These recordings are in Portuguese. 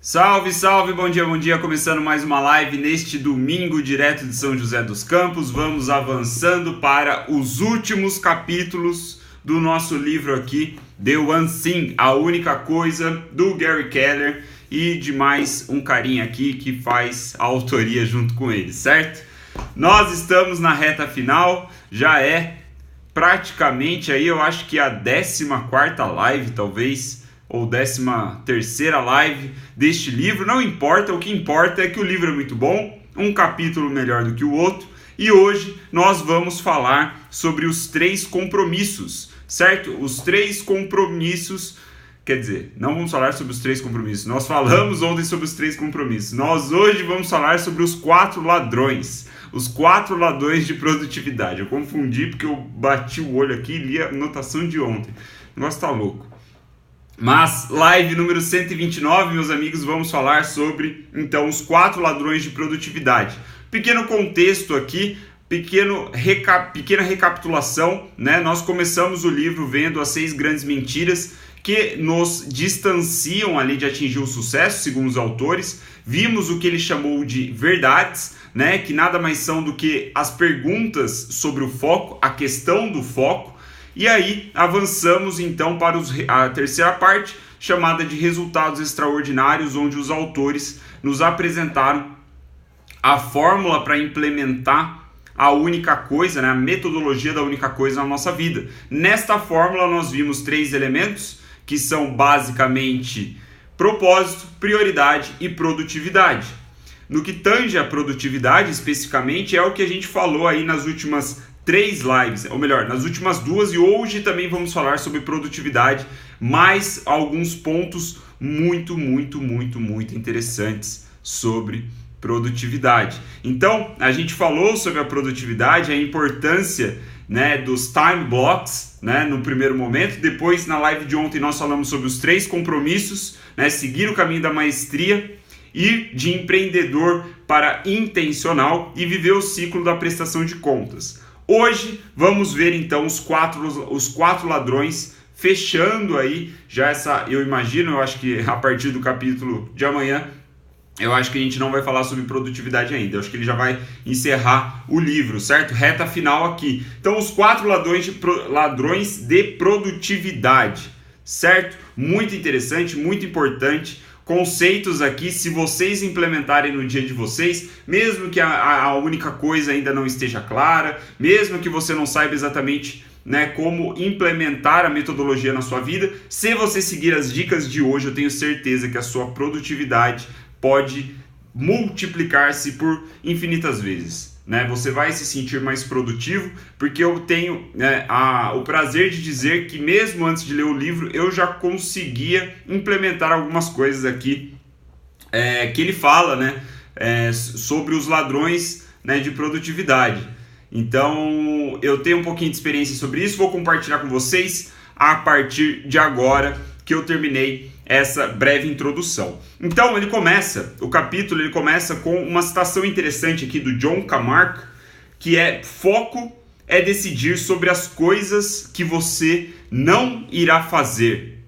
Salve, salve, bom dia, começando mais uma live neste domingo direto de São José dos Campos. Vamos avançando para os últimos capítulos do nosso livro aqui, The One Thing, a única coisa, do Gary Keller e de mais um carinha aqui que faz a autoria junto com ele, certo? Nós estamos na reta final, já é praticamente aí, eu acho que a 14ª live, talvez, ou 13ª live deste livro. Não importa, o que importa é que o livro é muito bom, um capítulo melhor do que o outro, e hoje nós vamos falar sobre os 3 compromissos, certo? Os 3 compromissos, quer dizer, não vamos falar sobre os 3 compromissos, nós falamos ontem sobre os 3 compromissos, nós hoje vamos falar sobre os 4 ladrões, os 4 ladrões de produtividade. Eu confundi porque eu bati o olho aqui e li a anotação de ontem, o negócio tá louco. Mas, live número 129, meus amigos, vamos falar sobre, então, os 4 ladrões de produtividade. Pequeno contexto aqui, pequena recapitulação, né? Nós começamos o livro vendo as 6 grandes mentiras que nos distanciam ali de atingir o sucesso, segundo os autores. Vimos o que ele chamou de verdades, né? Que nada mais são do que as perguntas sobre o foco, a questão do foco. E aí avançamos então para a terceira parte, chamada de resultados extraordinários, onde os autores nos apresentaram a fórmula para implementar a única coisa, né, a metodologia da única coisa na nossa vida. Nesta fórmula nós vimos 3 elementos, que são basicamente propósito, prioridade e produtividade. No que tange a produtividade especificamente, é o que a gente falou aí nas últimas 3 lives, ou melhor, nas últimas 2, e hoje também vamos falar sobre produtividade, mais alguns pontos muito interessantes sobre produtividade. Então, a gente falou sobre a produtividade, a importância, né, dos time blocks, né, no primeiro momento. Depois, na live de ontem, nós falamos sobre os 3 compromissos, né, seguir o caminho da maestria, ir de empreendedor para intencional e viver o ciclo da prestação de contas. Hoje vamos ver então os 4 ladrões, fechando aí já essa, eu acho que a partir do capítulo de amanhã, eu acho que a gente não vai falar sobre produtividade ainda, eu acho que ele já vai encerrar o livro, certo? Reta final aqui. Então os 4 ladrões de produtividade, certo? Muito interessante, muito importante. Conceitos aqui, se vocês implementarem no dia de vocês, mesmo que a única coisa ainda não esteja clara, mesmo que você não saiba exatamente, né, como implementar a metodologia na sua vida, se você seguir as dicas de hoje, eu tenho certeza que a sua produtividade pode multiplicar-se por infinitas vezes. Né? Você vai se sentir mais produtivo, porque eu tenho, né, o prazer de dizer que mesmo antes de ler o livro, eu já conseguia implementar algumas coisas aqui que ele fala, né, sobre os ladrões, né, de produtividade. Então, eu tenho um pouquinho de experiência sobre isso, vou compartilhar com vocês a partir de agora que eu terminei essa breve introdução. Então, o capítulo começa com uma citação interessante aqui do John Camark, que é: foco é decidir sobre as coisas que você não irá fazer.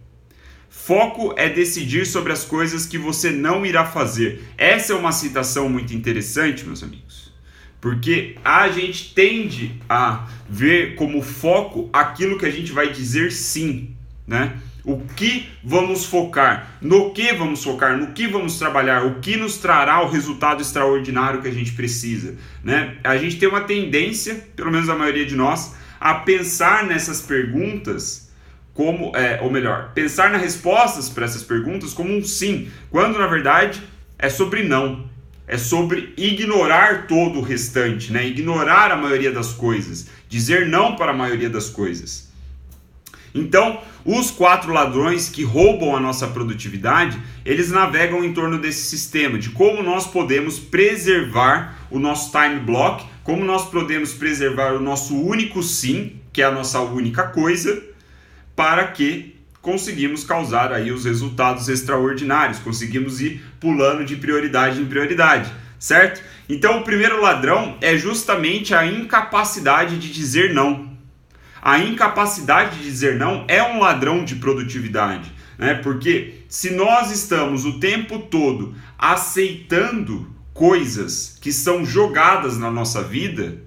Foco é decidir sobre as coisas que você não irá fazer. Essa é uma citação muito interessante, meus amigos, porque a gente tende a ver como foco aquilo que a gente vai dizer sim, né? O que vamos focar, no que vamos trabalhar, o que nos trará o resultado extraordinário que a gente precisa, né? A gente tem uma tendência, pelo menos a maioria de nós, a pensar nessas perguntas como, pensar nas respostas para essas perguntas como um sim, quando na verdade é sobre não, é sobre ignorar todo o restante, né? Ignorar a maioria das coisas, dizer não para a maioria das coisas. Então, os 4 ladrões que roubam a nossa produtividade, eles navegam em torno desse sistema, de como nós podemos preservar o nosso time block, como nós podemos preservar o nosso único sim, que é a nossa única coisa, para que conseguimos causar aí os resultados extraordinários, conseguimos ir pulando de prioridade em prioridade, certo? Então, o primeiro ladrão é justamente a incapacidade de dizer não. A incapacidade de dizer não é um ladrão de produtividade, né? Porque se nós estamos o tempo todo aceitando coisas que são jogadas na nossa vida,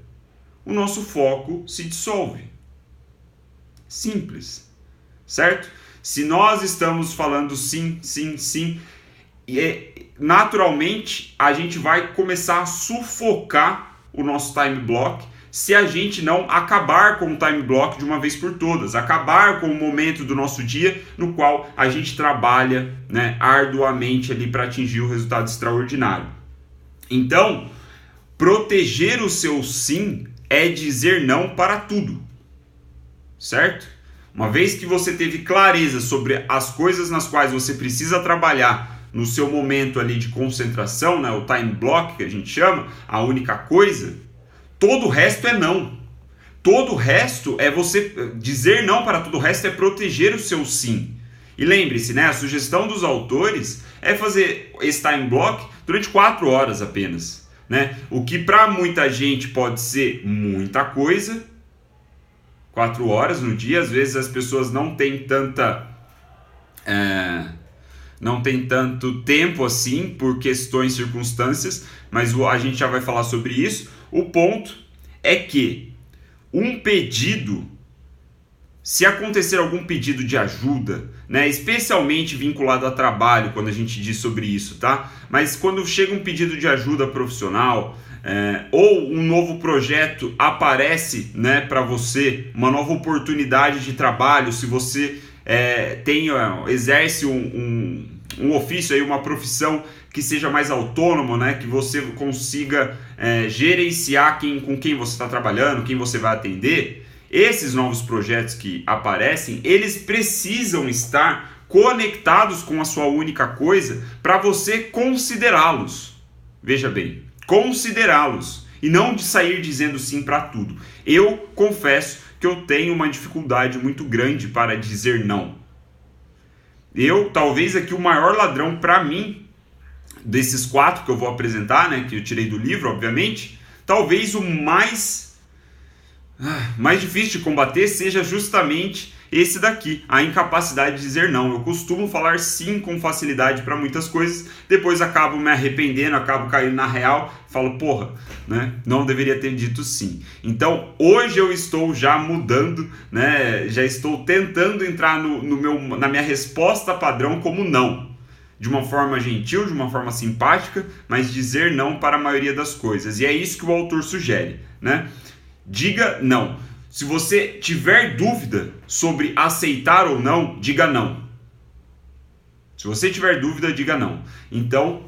o nosso foco se dissolve. Simples, certo? Se nós estamos falando sim, sim, sim, naturalmente a gente vai começar a sufocar o nosso time block se a gente não acabar com o time block de uma vez por todas, acabar com o momento do nosso dia no qual a gente trabalha, né, arduamente ali para atingir o resultado extraordinário. Então, proteger o seu sim é dizer não para tudo, certo? Uma vez que você teve clareza sobre as coisas nas quais você precisa trabalhar no seu momento ali de concentração, né, o time block que a gente chama, a única coisa, todo o resto é não. Todo o resto é você dizer não para todo o resto, é proteger o seu sim. E lembre-se, né, a sugestão dos autores é fazer esse time block durante 4 horas apenas, né? O que para muita gente pode ser muita coisa, 4 horas no dia. Às vezes as pessoas não têm tanto tempo assim por questões, circunstâncias, mas a gente já vai falar sobre isso. O ponto é que um pedido, se acontecer algum pedido de ajuda, né, especialmente vinculado a trabalho, quando a gente diz sobre isso, tá? Mas quando chega um pedido de ajuda profissional, ou um novo projeto aparece, né, para você, uma nova oportunidade de trabalho, se você exerce um ofício, aí, uma profissão que seja mais autônomo, né, que você consiga gerenciar com quem você está trabalhando, quem você vai atender. Esses novos projetos que aparecem, eles precisam estar conectados com a sua única coisa para você considerá-los. Veja bem, considerá-los e não de sair dizendo sim para tudo. Eu confesso que eu tenho uma dificuldade muito grande para dizer não. Talvez aqui o maior ladrão para mim, desses 4 que eu vou apresentar, né, que eu tirei do livro, obviamente, talvez o mais difícil de combater seja justamente esse daqui, a incapacidade de dizer não. Eu costumo falar sim com facilidade para muitas coisas, depois acabo me arrependendo, acabo caindo na real, falo, porra, né, não deveria ter dito sim. Então, hoje eu estou já mudando, né, já estou tentando entrar na minha resposta padrão como não. De uma forma gentil, de uma forma simpática, mas dizer não para a maioria das coisas. E é isso que o autor sugere, né? Diga não. Se você tiver dúvida sobre aceitar ou não, diga não. Se você tiver dúvida, diga não. Então,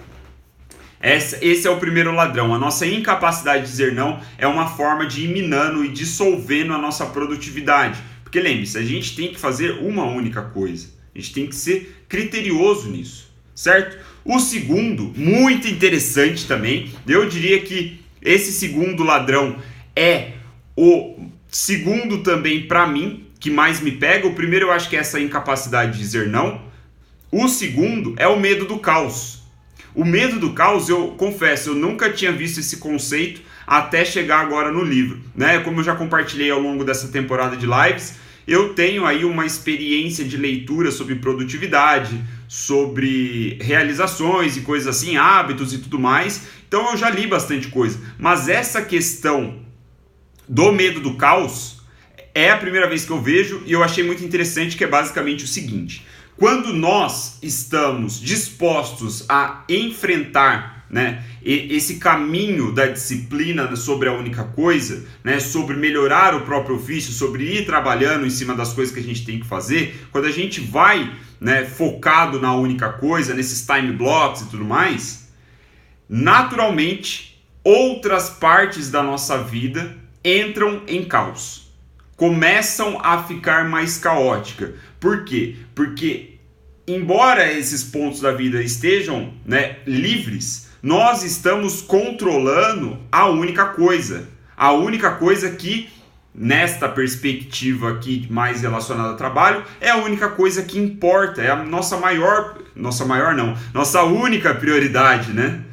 esse é o primeiro ladrão. A nossa incapacidade de dizer não é uma forma de ir minando e dissolvendo a nossa produtividade. Porque lembre-se, a gente tem que fazer uma única coisa. A gente tem que ser criterioso nisso, certo? O segundo, muito interessante também, eu diria que esse segundo ladrão é o segundo também para mim, que mais me pega. O primeiro eu acho que é essa incapacidade de dizer não. O segundo é o medo do caos. O medo do caos, eu confesso, eu nunca tinha visto esse conceito até chegar agora no livro, né? Como eu já compartilhei ao longo dessa temporada de lives, eu tenho aí uma experiência de leitura sobre produtividade, sobre realizações e coisas assim, hábitos e tudo mais. Então eu já li bastante coisa. Mas essa questão do medo do caos é a primeira vez que eu vejo e eu achei muito interessante, que é basicamente o seguinte: quando nós estamos dispostos a enfrentar, né, esse caminho da disciplina sobre a única coisa, né, sobre melhorar o próprio ofício, sobre ir trabalhando em cima das coisas que a gente tem que fazer, quando a gente vai, né, focado na única coisa, nesses time blocks e tudo mais, naturalmente outras partes da nossa vida entram em caos, começam a ficar mais caótica. Por quê? Porque embora esses pontos da vida estejam, né, livres, nós estamos controlando a única coisa que, nesta perspectiva aqui mais relacionada ao trabalho, é a única coisa que importa, é a nossa única prioridade, né?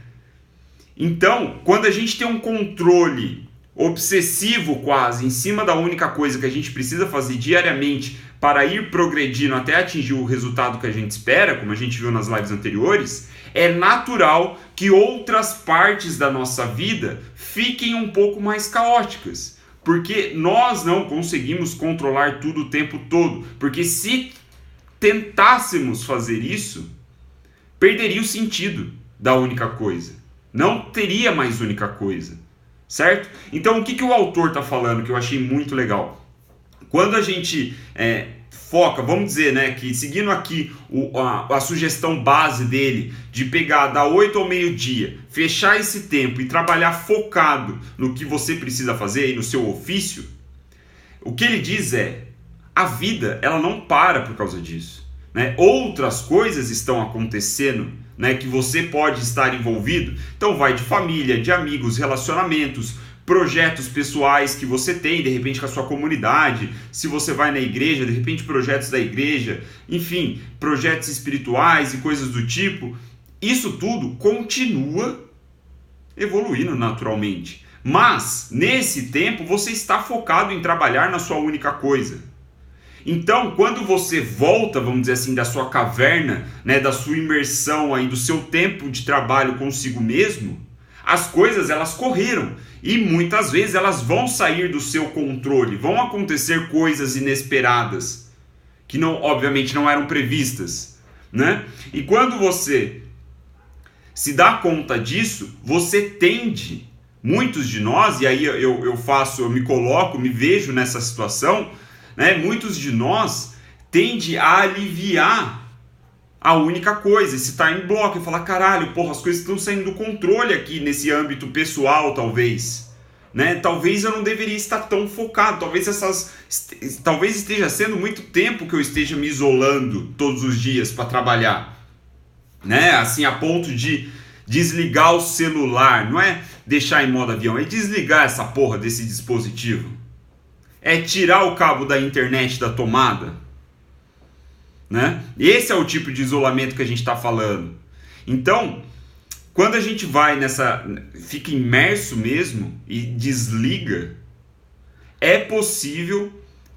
Então, quando a gente tem um controle obsessivo quase em cima da única coisa que a gente precisa fazer diariamente para ir progredindo até atingir o resultado que a gente espera, como a gente viu nas lives anteriores, é natural que outras partes da nossa vida fiquem um pouco mais caóticas. Porque nós não conseguimos controlar tudo o tempo todo. Porque se tentássemos fazer isso, perderia o sentido da única coisa. Não teria mais única coisa. Certo? Então o que o autor está falando que eu achei muito legal? Quando a gente foca, vamos dizer, né, que seguindo aqui a sugestão base dele de pegar da 8 ao meio-dia, fechar esse tempo e trabalhar focado no que você precisa fazer e no seu ofício, o que ele diz é, a vida ela não para por causa disso. Né? Outras coisas estão acontecendo, né, que você pode estar envolvido, então vai de família, de amigos, relacionamentos, projetos pessoais que você tem, de repente com a sua comunidade, se você vai na igreja, de repente projetos da igreja, enfim, projetos espirituais e coisas do tipo, isso tudo continua evoluindo naturalmente. Mas, nesse tempo, você está focado em trabalhar na sua única coisa. Então, quando você volta, vamos dizer assim, da sua caverna, né, da sua imersão aí, do seu tempo de trabalho consigo mesmo, as coisas elas correram e muitas vezes elas vão sair do seu controle, vão acontecer coisas inesperadas que não, obviamente não eram previstas, né? E quando você se dá conta disso, você tende, muitos de nós, e aí eu me coloco, me vejo nessa situação, né? Muitos de nós tende a aliviar a única coisa, esse time block, e falar, caralho, porra, as coisas estão saindo do controle aqui nesse âmbito pessoal, talvez, né? Talvez eu não deveria estar tão focado, talvez esteja sendo muito tempo que eu esteja me isolando todos os dias para trabalhar, né? Assim, a ponto de desligar o celular, não é deixar em modo avião, é desligar essa porra desse dispositivo, é tirar o cabo da internet da tomada. Né? Esse é o tipo de isolamento que a gente está falando. Então, quando a gente vai fica imerso mesmo e desliga, é possível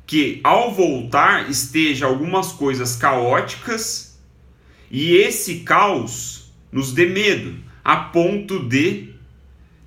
que ao voltar esteja algumas coisas caóticas e esse caos nos dê medo, a ponto de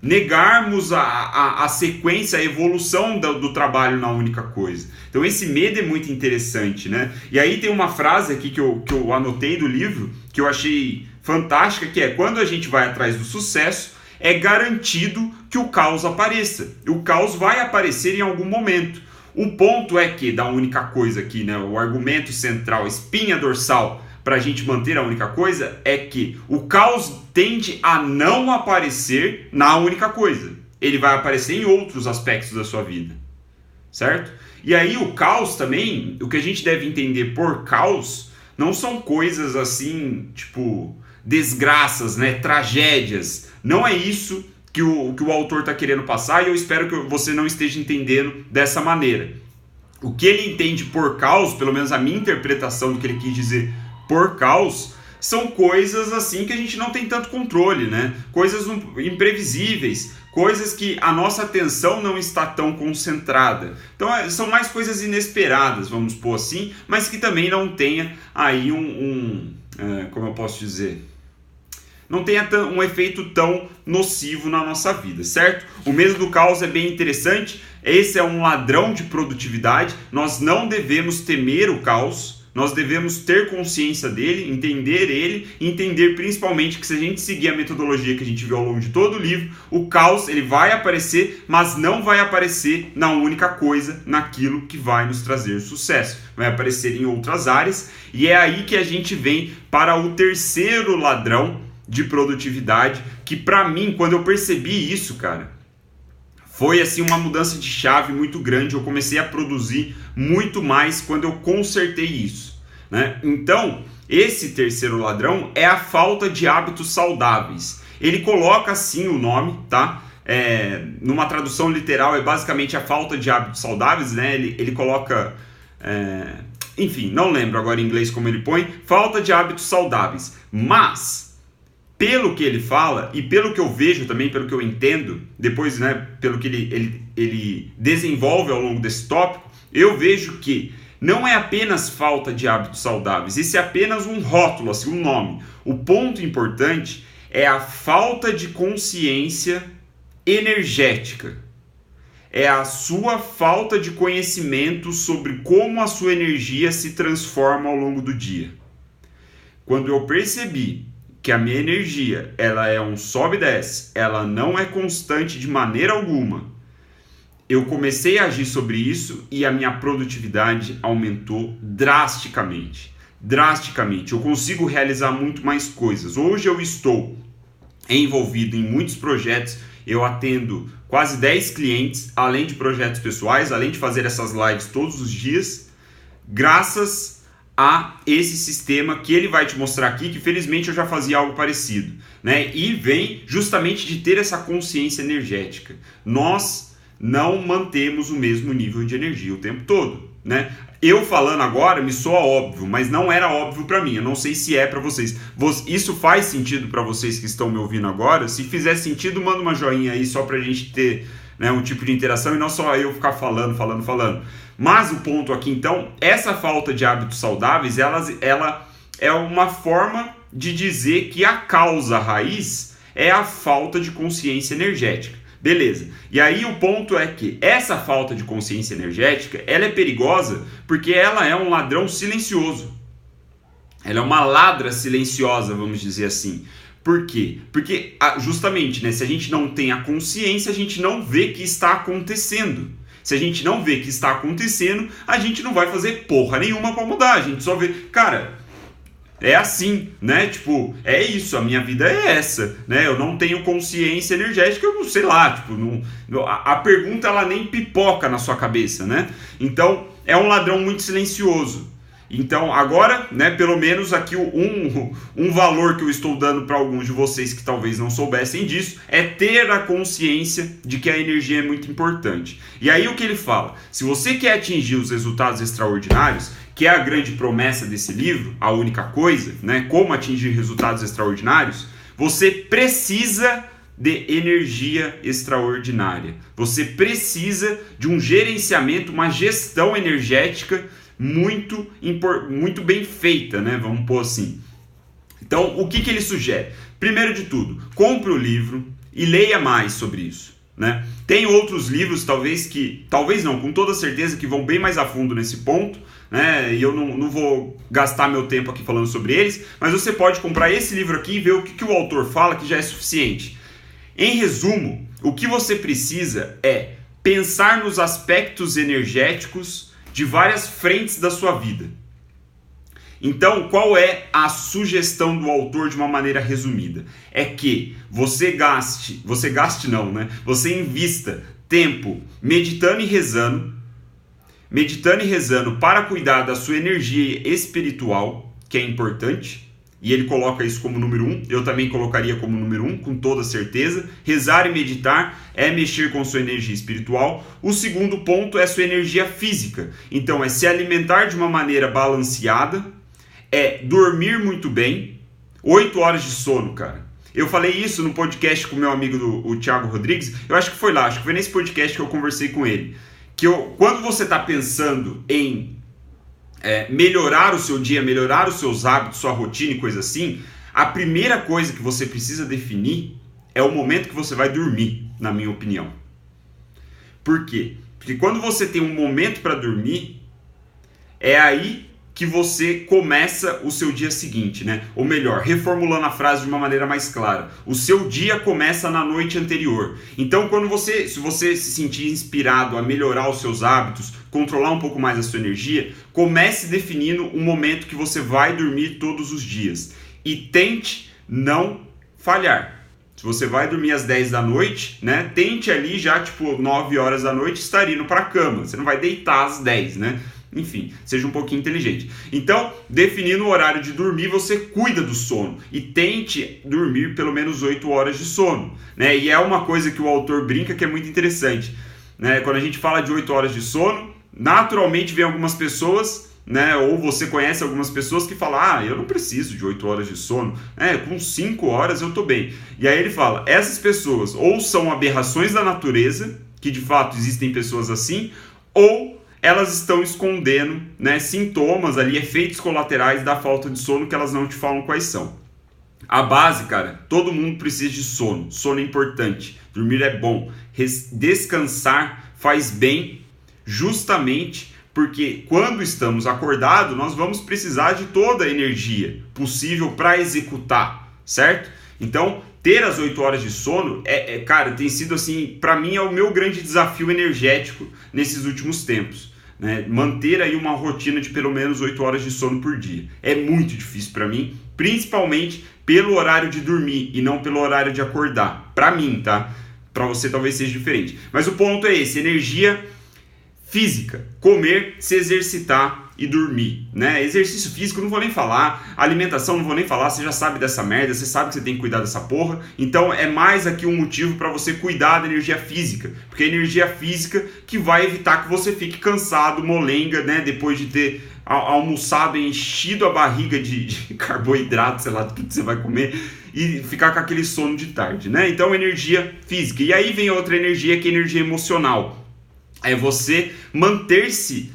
negarmos a sequência, a evolução do trabalho na única coisa. Então esse medo é muito interessante, né? E aí tem uma frase aqui que eu anotei do livro, que eu achei fantástica, que é: quando a gente vai atrás do sucesso, é garantido que o caos apareça. O caos vai aparecer em algum momento. O ponto é que, da única coisa aqui, né, o argumento central, a espinha dorsal, para a gente manter a única coisa, é que o caos tende a não aparecer na única coisa. Ele vai aparecer em outros aspectos da sua vida, certo? E aí o caos também, o que a gente deve entender por caos, não são coisas assim, tipo, desgraças, né, tragédias. Não é isso que o autor está querendo passar, e eu espero que você não esteja entendendo dessa maneira. O que ele entende por caos, pelo menos a minha interpretação do que ele quis dizer por caos, são coisas assim que a gente não tem tanto controle, né? Coisas imprevisíveis, coisas que a nossa atenção não está tão concentrada. Então são mais coisas inesperadas, vamos pôr assim, mas que também não tenha aí como eu posso dizer, não tenha um efeito tão nocivo na nossa vida, certo? O medo do caos é bem interessante, esse é um ladrão de produtividade, nós não devemos temer o caos, nós devemos ter consciência dele, entender ele, e entender principalmente que se a gente seguir a metodologia que a gente viu ao longo de todo o livro, o caos ele vai aparecer, mas não vai aparecer na única coisa, naquilo que vai nos trazer sucesso. Vai aparecer em outras áreas, e é aí que a gente vem para o terceiro ladrão de produtividade, que para mim, quando eu percebi isso, cara, foi assim uma mudança de chave muito grande. Eu comecei a produzir muito mais quando eu consertei isso, né? Então, esse terceiro ladrão é a falta de hábitos saudáveis. Ele coloca assim o nome, tá? Numa tradução literal é basicamente a falta de hábitos saudáveis, né? Ele coloca... enfim, não lembro agora em inglês como ele põe. Falta de hábitos saudáveis. Mas... pelo que ele fala e pelo que eu vejo também, pelo que eu entendo, depois, né, pelo que ele desenvolve ao longo desse tópico, eu vejo que não é apenas falta de hábitos saudáveis, esse é apenas um rótulo, assim, um nome. O ponto importante é a falta de consciência energética. É a sua falta de conhecimento sobre como a sua energia se transforma ao longo do dia. Quando eu percebi que a minha energia ela é um sobe e desce, ela não é constante de maneira alguma, eu comecei a agir sobre isso e a minha produtividade aumentou drasticamente. Drasticamente. Eu consigo realizar muito mais coisas. Hoje eu estou envolvido em muitos projetos, eu atendo quase 10 clientes, além de projetos pessoais, além de fazer essas lives todos os dias, graças a esse sistema que ele vai te mostrar aqui, que felizmente eu já fazia algo parecido, né? E vem justamente de ter essa consciência energética. Nós não mantemos o mesmo nível de energia o tempo todo, né? Eu falando agora me soa óbvio, mas não era óbvio para mim. Eu não sei se é para vocês. Isso faz sentido para vocês que estão me ouvindo agora? Se fizer sentido, manda uma joinha aí só pra gente ter, né, um tipo de interação e não só eu ficar falando. Mas o ponto aqui, então, essa falta de hábitos saudáveis, ela é uma forma de dizer que a causa raiz é a falta de consciência energética. Beleza. E aí o ponto é que essa falta de consciência energética, ela é perigosa porque ela é um ladrão silencioso. Ela é uma ladra silenciosa, vamos dizer assim. Por quê? Porque justamente, né, se a gente não tem a consciência, a gente não vê que está acontecendo. Se a gente não vê que está acontecendo, a gente não vai fazer porra nenhuma para mudar. A gente só vê, cara, é assim, né? Tipo, é isso, a minha vida é essa, né? Eu não tenho consciência energética, eu não sei lá, tipo, a pergunta ela nem pipoca na sua cabeça, né? Então, é um ladrão muito silencioso. Então, agora, né, pelo menos aqui um valor que eu estou dando para alguns de vocês que talvez não soubessem disso, é ter a consciência de que a energia é muito importante. E aí o que ele fala? Se você quer atingir os resultados extraordinários, que é a grande promessa desse livro, a única coisa, né, como atingir resultados extraordinários, você precisa de energia extraordinária. Você precisa de um gerenciamento, uma gestão energética muito bem feita, né? Vamos pôr assim. Então, o que ele sugere? Primeiro de tudo, compre o livro e leia mais sobre isso, né? Tem outros livros, talvez não, com toda certeza, que vão bem mais a fundo nesse ponto, né? E eu não vou gastar meu tempo aqui falando sobre eles, mas você pode comprar esse livro aqui e ver o que o autor fala, que já é suficiente. Em resumo, o que você precisa é pensar nos aspectos energéticos de várias frentes da sua vida. Então, qual é a sugestão do autor de uma maneira resumida? É que você invista tempo meditando e rezando para cuidar da sua energia espiritual, que é importante, e ele coloca isso como número 1, eu também colocaria como número 1, com toda certeza. Rezar e meditar é mexer com sua energia espiritual. O segundo ponto é sua energia física. Então é se alimentar de uma maneira balanceada, é dormir muito bem, 8 horas de sono, cara. Eu falei isso no podcast com o meu amigo o Thiago Rodrigues, eu acho que foi nesse podcast que eu conversei com ele. Quando você está pensando em melhorar o seu dia, melhorar os seus hábitos, sua rotina e coisa assim, a primeira coisa que você precisa definir é o momento que você vai dormir, na minha opinião. Por quê? Porque quando você tem um momento para dormir, é aí que você começa o seu dia seguinte, né? Ou melhor, reformulando a frase de uma maneira mais clara, o seu dia começa na noite anterior. Então, se você se sentir inspirado a melhorar os seus hábitos, controlar um pouco mais a sua energia, comece definindo um momento que você vai dormir todos os dias. E tente não falhar. Se você vai dormir às 10 da noite, né? Tente ali já, 9 horas da noite, estar indo para a cama. Você não vai deitar às 10, né? Enfim, seja um pouquinho inteligente. Então, definindo o horário de dormir, você cuida do sono e tente dormir pelo menos 8 horas de sono, né? E é uma coisa que o autor brinca que é muito interessante, né? Quando a gente fala de 8 horas de sono, naturalmente vem algumas pessoas, né? Ou você conhece algumas pessoas que falam, eu não preciso de 8 horas de sono, com 5 horas eu tô bem. E aí ele fala, essas pessoas ou são aberrações da natureza, que de fato existem pessoas assim, ou elas estão escondendo, né, sintomas ali, efeitos colaterais da falta de sono que elas não te falam quais são. A base, cara, todo mundo precisa de sono. Sono é importante, dormir é bom, descansar faz bem, justamente porque quando estamos acordados, nós vamos precisar de toda a energia possível para executar, certo? Então, ter as 8 horas de sono, cara, tem sido assim, para mim é o meu grande desafio energético nesses últimos tempos, né? Manter aí uma rotina de pelo menos 8 horas de sono por dia. É muito difícil para mim, principalmente pelo horário de dormir e não pelo horário de acordar. Para mim, tá? Para você talvez seja diferente. Mas o ponto é esse, energia física, comer, se exercitar e dormir, né? Exercício físico não vou nem falar, alimentação não vou nem falar, você já sabe dessa merda, você sabe que você tem que cuidar dessa porra, então é mais aqui um motivo para você cuidar da energia física, porque é a energia física que vai evitar que você fique cansado, molenga, né? Depois de ter almoçado e enchido a barriga de carboidrato, sei lá, do que você vai comer, e ficar com aquele sono de tarde, né? Então energia física, e aí vem outra energia que é energia emocional. É você manter-se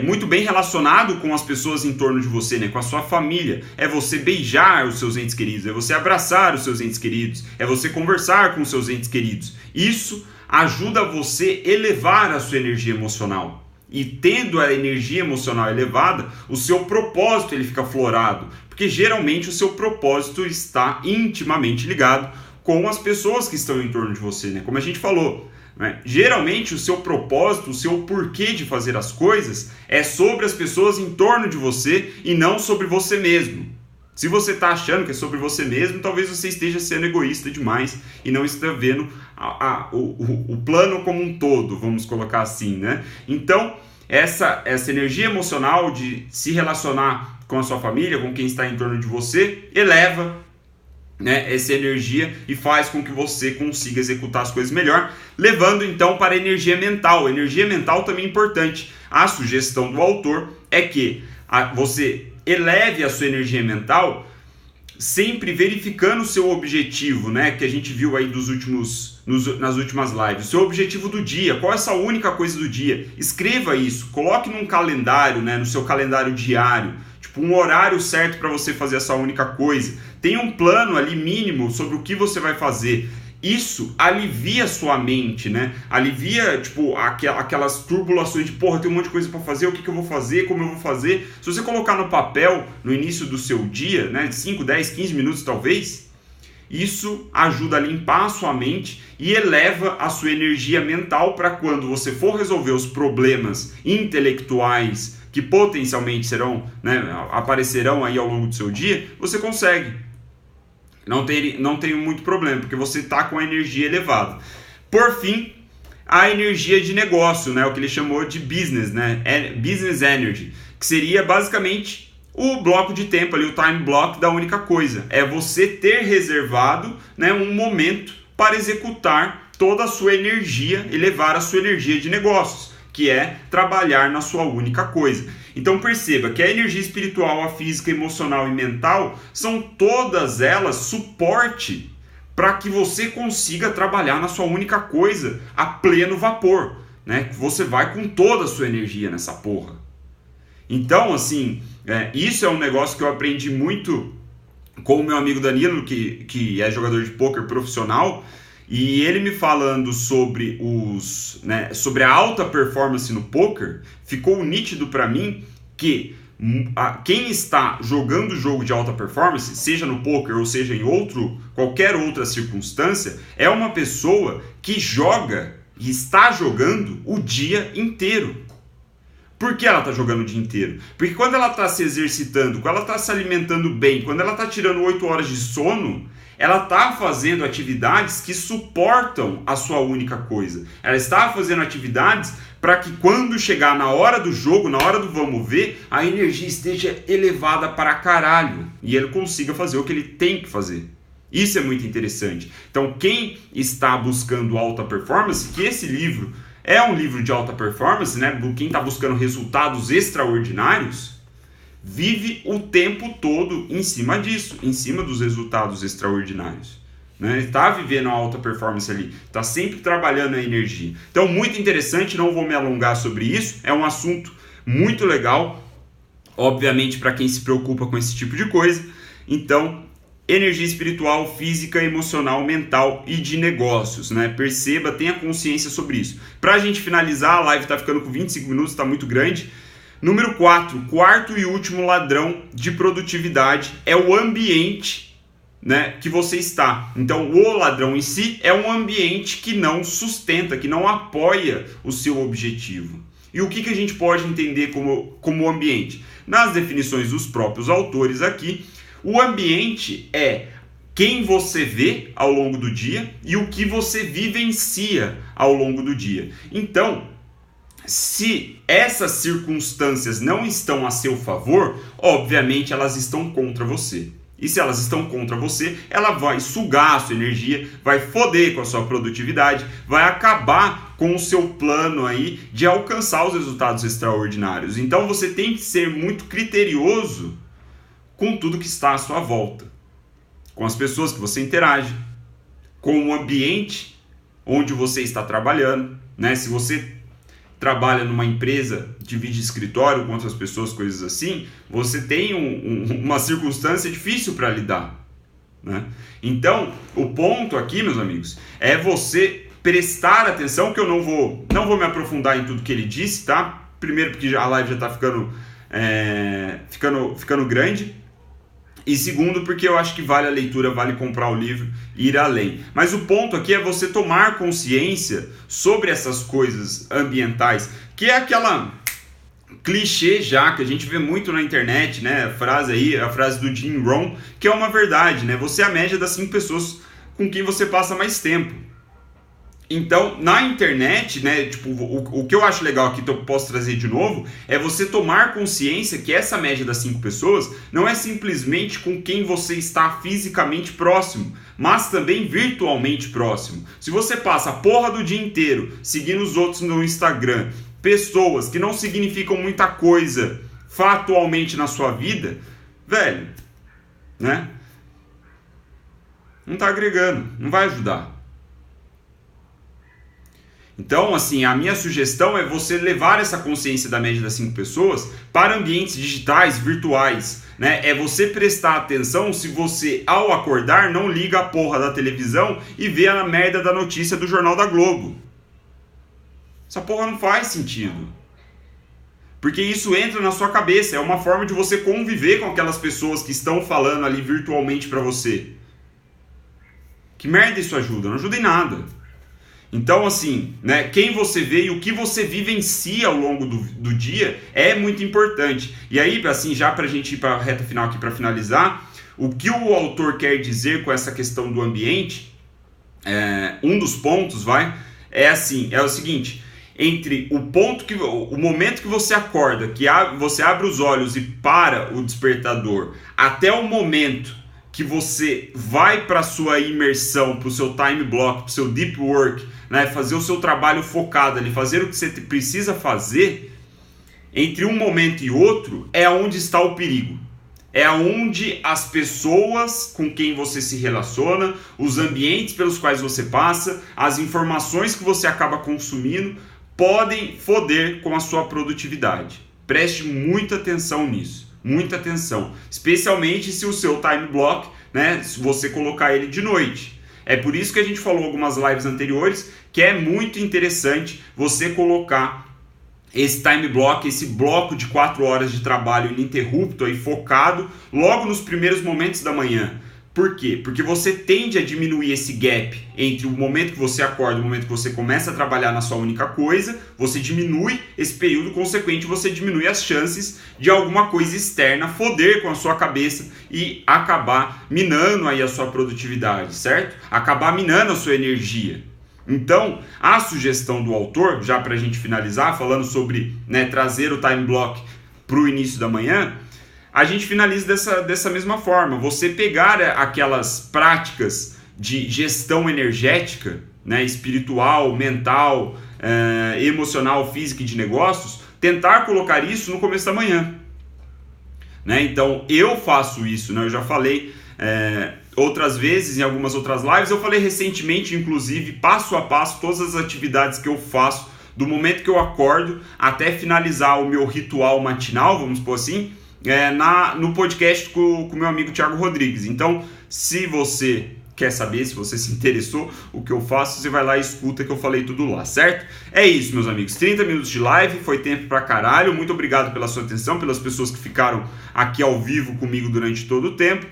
muito bem relacionado com as pessoas em torno de você, né? Com a sua família. É você beijar os seus entes queridos, é você abraçar os seus entes queridos, é você conversar com os seus entes queridos. Isso ajuda você a elevar a sua energia emocional. E tendo a energia emocional elevada, o seu propósito ele fica aflorado. Porque geralmente o seu propósito está intimamente ligado com as pessoas que estão em torno de você, né? Como a gente falou. Geralmente o seu propósito, o seu porquê de fazer as coisas é sobre as pessoas em torno de você e não sobre você mesmo. Se você está achando que é sobre você mesmo, talvez você esteja sendo egoísta demais e não esteja vendo o plano como um todo, vamos colocar assim, né? Então, essa energia emocional de se relacionar com a sua família, com quem está em torno de você, eleva, né, essa energia e faz com que você consiga executar as coisas melhor, levando então para a energia mental. A energia mental também é importante. A sugestão do autor é que você eleve a sua energia mental sempre verificando o seu objetivo, né, que a gente viu aí nas últimas lives. O seu objetivo do dia, qual é essa única coisa do dia? Escreva isso, coloque num calendário, né, no seu calendário diário, tipo um horário certo para você fazer essa única coisa. Tenha um plano ali mínimo sobre o que você vai fazer. Isso alivia a sua mente, né? Alivia, tipo, aquelas turbulações de, porra, tem um monte de coisa para fazer, o que eu vou fazer, como eu vou fazer. Se você colocar no papel, no início do seu dia, né, 5, 10, 15 minutos talvez, isso ajuda a limpar a sua mente e eleva a sua energia mental para quando você for resolver os problemas intelectuais que potencialmente serão, né, aparecerão aí ao longo do seu dia, você consegue. Não tem muito problema, porque você está com a energia elevada. Por fim, a energia de negócio, né, o que ele chamou de business, né, business energy, que seria basicamente o bloco de tempo ali, o time block da única coisa. É você ter reservado, né, um momento para executar toda a sua energia, elevar a sua energia de negócios, que é trabalhar na sua única coisa. Então perceba que a energia espiritual, a física, emocional e mental são todas elas suporte para que você consiga trabalhar na sua única coisa a pleno vapor, né? Você vai com toda a sua energia nessa porra. Então, assim, isso é um negócio que eu aprendi muito com o meu amigo Danilo, que é jogador de pôquer profissional, e ele me falando sobre sobre a alta performance no poker, ficou nítido para mim que quem está jogando jogo de alta performance, seja no poker ou seja em qualquer outra circunstância, é uma pessoa que joga e está jogando o dia inteiro. Por que ela está jogando o dia inteiro? Porque quando ela está se exercitando, quando ela está se alimentando bem, quando ela está tirando 8 horas de sono, ela está fazendo atividades que suportam a sua única coisa. Ela está fazendo atividades para que quando chegar na hora do jogo, na hora do vamos ver, a energia esteja elevada para caralho e ele consiga fazer o que ele tem que fazer. Isso é muito interessante. Então, quem está buscando alta performance, que esse livro é um livro de alta performance, né? Quem está buscando resultados extraordinários, vive o tempo todo em cima disso, em cima dos resultados extraordinários. né? Está vivendo a alta performance ali, está sempre trabalhando a energia. Então, muito interessante, não vou me alongar sobre isso, é um assunto muito legal, obviamente para quem se preocupa com esse tipo de coisa. Então, energia espiritual, física, emocional, mental e de negócios, né? Perceba, tenha consciência sobre isso. Para a gente finalizar, a live está ficando com 25 minutos, está muito grande. Número 4, quarto e último ladrão de produtividade é o ambiente, né, que você está. Então, o ladrão em si é um ambiente que não sustenta, que não apoia o seu objetivo. E o que a gente pode entender como ambiente? Nas definições dos próprios autores aqui, o ambiente é quem você vê ao longo do dia e o que você vivencia ao longo do dia. Então, se essas circunstâncias não estão a seu favor, obviamente elas estão contra você. E se elas estão contra você, ela vai sugar a sua energia, vai foder com a sua produtividade, vai acabar com o seu plano aí de alcançar os resultados extraordinários. Então você tem que ser muito criterioso com tudo que está à sua volta, com as pessoas que você interage, com o ambiente onde você está trabalhando, né? Se você trabalha numa empresa, divide escritório com outras pessoas, coisas assim, você tem uma circunstância difícil para lidar, né? Então, o ponto aqui, meus amigos, é você prestar atenção, que eu não vou me aprofundar em tudo que ele disse, tá? Primeiro porque a live já está ficando grande, e segundo porque eu acho que vale a leitura, vale comprar o livro e ir além. Mas o ponto aqui é você tomar consciência sobre essas coisas ambientais, que é aquela clichê já que a gente vê muito na internet, né? A frase do Jim Rohn, que é uma verdade, né? Você é a média das 5 pessoas com quem você passa mais tempo. Então, na internet, né, tipo, o que eu acho legal aqui, que eu posso trazer de novo, é você tomar consciência que essa média das 5 pessoas não é simplesmente com quem você está fisicamente próximo, mas também virtualmente próximo. Se você passa a porra do dia inteiro seguindo os outros no Instagram, pessoas que não significam muita coisa factualmente na sua vida, velho, né? Não tá agregando, não vai ajudar. Então, assim, a minha sugestão é você levar essa consciência da média das 5 pessoas para ambientes digitais, virtuais, né? É você prestar atenção se você, ao acordar, não liga a porra da televisão e vê a merda da notícia do Jornal da Globo. Essa porra não faz sentido. Porque isso entra na sua cabeça, é uma forma de você conviver com aquelas pessoas que estão falando ali virtualmente para você. Que merda isso ajuda? Não ajuda em nada. Então, assim, né, quem você vê e o que você vivencia ao longo do dia é muito importante. E aí, assim, já pra gente ir pra reta final aqui para finalizar, o que o autor quer dizer com essa questão do ambiente, um dos pontos, é o seguinte: entre o momento que você acorda, você abre os olhos e para o despertador, até o momento que você vai para a sua imersão, para o seu time block, para o seu deep work, né, fazer o seu trabalho focado ali, fazer o que você precisa fazer, entre um momento e outro, é onde está o perigo. É onde as pessoas com quem você se relaciona, os ambientes pelos quais você passa, as informações que você acaba consumindo, podem foder com a sua produtividade. Preste muita atenção nisso. Muita atenção, especialmente se o seu time block, né, se você colocar ele de noite. É por isso que a gente falou algumas lives anteriores que é muito interessante você colocar esse time block, esse bloco de 4 horas de trabalho ininterrupto aí, focado logo nos primeiros momentos da manhã. Por quê? Porque você tende a diminuir esse gap entre o momento que você acorda e o momento que você começa a trabalhar na sua única coisa, você diminui esse período, consequente você diminui as chances de alguma coisa externa foder com a sua cabeça e acabar minando aí a sua produtividade, certo? Acabar minando a sua energia. Então, a sugestão do autor, já para a gente finalizar, falando sobre, né, trazer o time block para o início da manhã, a gente finaliza dessa mesma forma. Você pegar aquelas práticas de gestão energética, né, espiritual, mental, emocional, física e de negócios, tentar colocar isso no começo da manhã. Né? Então, eu faço isso, né? Eu já falei outras vezes, em algumas outras lives. Eu falei recentemente, inclusive, passo a passo, todas as atividades que eu faço, do momento que eu acordo até finalizar o meu ritual matinal, vamos supor assim, no podcast com o meu amigo Thiago Rodrigues. Então, se você quer saber, se você se interessou o que eu faço, você vai lá e escuta que eu falei tudo lá, certo? É isso, meus amigos, 30 minutos de live, foi tempo pra caralho, muito obrigado pela sua atenção, pelas pessoas que ficaram aqui ao vivo comigo durante todo o tempo.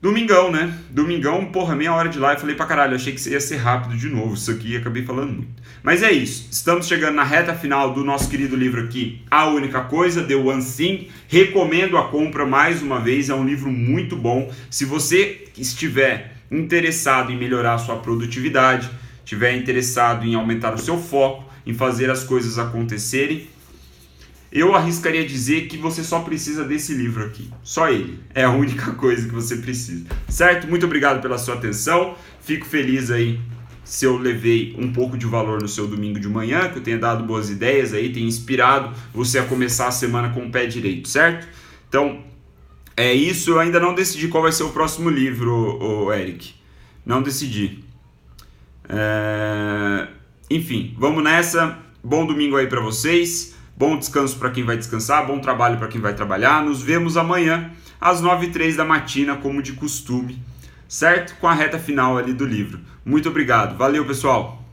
Domingão, né? Domingão, porra, meia hora de live, falei pra caralho, achei que ia ser rápido de novo, isso aqui acabei falando muito. Mas é isso, estamos chegando na reta final do nosso querido livro aqui, A Única Coisa, The One Thing. Recomendo a compra mais uma vez, é um livro muito bom. Se você estiver interessado em melhorar a sua produtividade, estiver interessado em aumentar o seu foco, em fazer as coisas acontecerem, eu arriscaria dizer que você só precisa desse livro aqui. Só ele. É a única coisa que você precisa. Certo? Muito obrigado pela sua atenção. Fico feliz aí se eu levei um pouco de valor no seu domingo de manhã, que eu tenha dado boas ideias aí, tenha inspirado você a começar a semana com o pé direito, certo? Então, é isso. Eu ainda não decidi qual vai ser o próximo livro, Eric. Não decidi. Enfim, vamos nessa. Bom domingo aí pra vocês. Bom descanso para quem vai descansar, bom trabalho para quem vai trabalhar. Nos vemos amanhã, às 9h03 da matina, como de costume, certo? Com a reta final ali do livro. Muito obrigado. Valeu, pessoal!